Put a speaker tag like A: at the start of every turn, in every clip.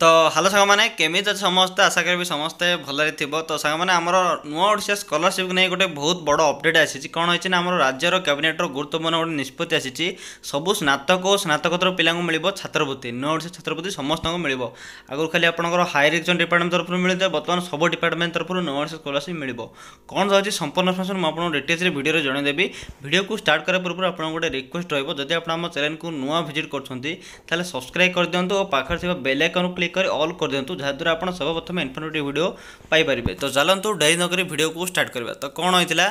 A: तो हेलो सांग मैंने केमी समस्ते आशा करी समस्ते भलरे थो तो सांग मैंने आमर नुआ ओडिशा स्कॉलरशिप नहीं गोटे बहुत बड़ अपडेट आसी कौन होती आम राज्यर कैबिनेट गुरुत्वपूर्ण गोटे निष्पत्ति आसी सबू स्नातक और स्नातकोत्तर पिला मिल छात्रवृत्ति नुआ ओडिशा छात्रवृत्ति समस्त मिल आगुरी खाली आपंकर हायर एजुकेशन डिपार्टमेंट तरफ मिलता है बर्तमान सब डिपार्टमेंट तरफ नुआ ओडिशा स्कॉलरशिप मिल कौन होती संपूर्ण इनफर्मेशन मुझे डिटेल्स भिडियो जनईदेवी भिडियो को स्टार्ट करा पूर्व आपको गोटे रिक्वेस्ट रही आप चैनल को नुआ विजिट कर सब्सक्राइब कर दिंतु और पाखे बेल आइकन क्लिक कर ऑल कर दिंतु जहाँद्वारा आप सर्वप्रथम इनफर्मेटिव वीडियो पाइपर तो चलतु डेरी नक वीडियो को स्टार्ट करवा तो कौन होता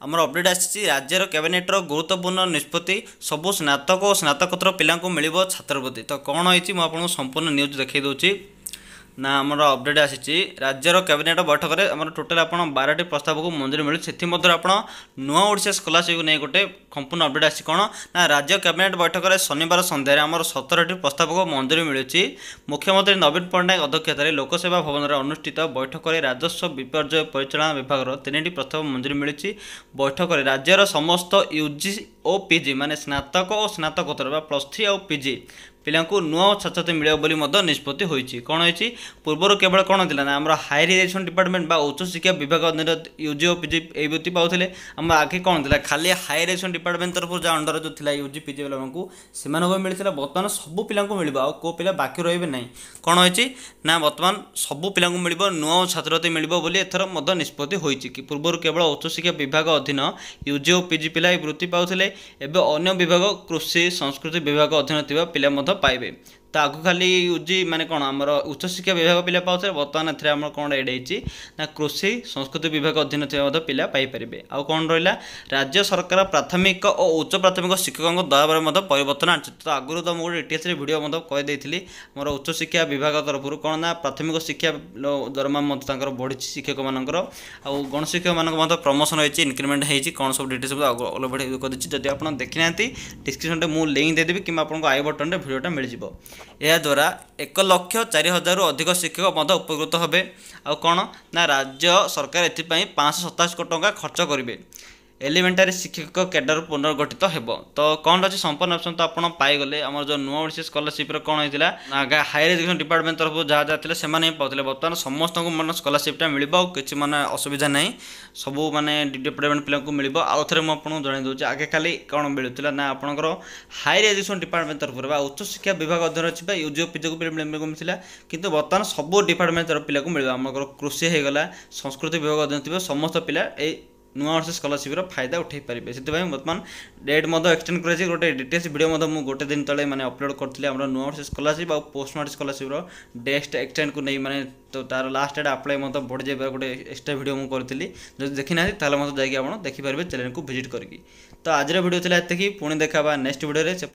A: आमर अपडेट आसी राज्यर कैबिनेटर गुरुत्वपूर्ण निष्पत्ति सबू स्नातक और स्नातकोत्तर पिला मिल छात्रवृत्ति तो कौन होती मुझे संपूर्ण न्यूज देखी दूसरी ना आमर अपडेट आसी राज्यर कैबिनेट बैठक में आम टोटाल आप 12टी प्रस्ताव को मंजूरी मिली से आप नुआ ओडिशा स्कॉलरशिप नहीं गोटे संपूर्ण अपडेट आसी कौन ना राज्य कैबिनेट बैठक में शनिवार सन्धार आम 17टी प्रस्ताव को मंजूरी मिली मुख्यमंत्री नवीन पट्टनायक अध्यक्षतार लोकसेवा भवन में अनुष्ठित बैठक में राजस्व विपर्यय परिचालना विभाग 3टी प्रस्ताव मंजूरी मिली बैठक में राज्यर समस्त यूजी और पीजी माने स्नातक और स्नातकोत्तर +3 और पीजी पिला नुआ छात्रवृत्ति मिले निष्पत्ति होती कौन होती पूर्वर केवल कौन होता ना आम हायर एजुकेशन डिपार्टमेंट उच्च शिक्षा विभाग अधीन यूजी और पीजी ये वृत्ति पाते आम आगे कौन था खाली हायर एजुकेशन डिपार्टमेंट तरफ जो अंडर जो था यूजी पीजी वालों से मिलता बर्तमान सब पिला मिल कौ पिला बाकी रे ना कौन होती ना बर्तमान सब पिला मिल नुआ छात्रवृत्ति मिले एथर निष्पत्ति होती कि पूर्वर केवल उच्च शिक्षा विभाग अधीन यूजी और पीजी पिला वृत्ति पाते एवं अन्य विभाग कृषि संस्कृति विभाग अधीन थी पिला पाइबे तो आगु खाली यूजी माने कौन आमर उच्च शिक्षा विभाग पिला पाते बर्तमान एम कौन एड ना कृषि संस्कृति विभाग अधीन थी पिला पाइपर आउ कौन रहा राज्य सरकार प्राथमिक और उच्च प्राथमिक शिक्षकों दर परिवर्तन आनी तो आगुरी तो मुझे डिटेल्स भिडियो कहीदेली मोर उच्च शिक्षा विभाग तरफ कौन ना प्राथमिक शिक्षा दरमा बढ़ी शिक्षक मानकर आउ गणशिक्षक मान प्रमोशन होती इनक्रिमेंट होती कौन सब डिटेल्स अलरेडी करदी जब आप देखी ना डिस्क्रिप्शन में मुझे लिंक देदेवी कि आपको आई बटन में भिडियोटा मिल याद्वारा 1,04,000 अधिक शिक्षक उपकृत होते आ कौन ना राज्य सरकार एपाई 527 कोटी टंका खर्च करेंगे एलिमेंटारी शिक्षक कैडर पुनर्गठित हो तो कौन अच्छे संपूर्ण ऑप्शन तो आपड़ पाईगले आम जो नुआ ओडिशा स्कॉलरशिप कौन होता है हायर एजुकेशन डिपार्टमेंट तरफ जहाँ जहाँ थे से पाते बर्तमान समस्त को मन स्कॉलरशिपटा मिल कि मानने असुविधा ना सबू मानने डिपार्टमेंट पिला मिल आउ थे मुझे जन दूसरी आगे खाली कौन मिलूला ना आपंकर हायर एजुकेशन डिपार्टमेंट तरफ उच्च शिक्षा विभाग अधीन अच्छी यूजी पीजी को मिलता कि बर्तमान सब डिपार्टमेंट तरफ पिला मिल आम कृषि होगला संस्कृति विभाग अधीन थी समस्त पिला नुआ ओडिशा स्कॉलरशिप फायदा उठे पारे से बर्तमान डेट एक्सटेंड कर गोटे डिटेल्स वीडियो मुझे गोटे दिन तले मैंने अपलोड करी नुआ ओडिशा स्कॉलरशिप और post matric scholarship date extend को नहीं मैंने तो तार लास्ट डेट अप्लाई बढ़ जाए गोटे एक्सट्रा वीडियो मुझे करी जो देखी ना जाकि देखिपारे चैनल को विजिट करके तो आज वीडियो थी पुणी देखा नेक्स्ट वीडियो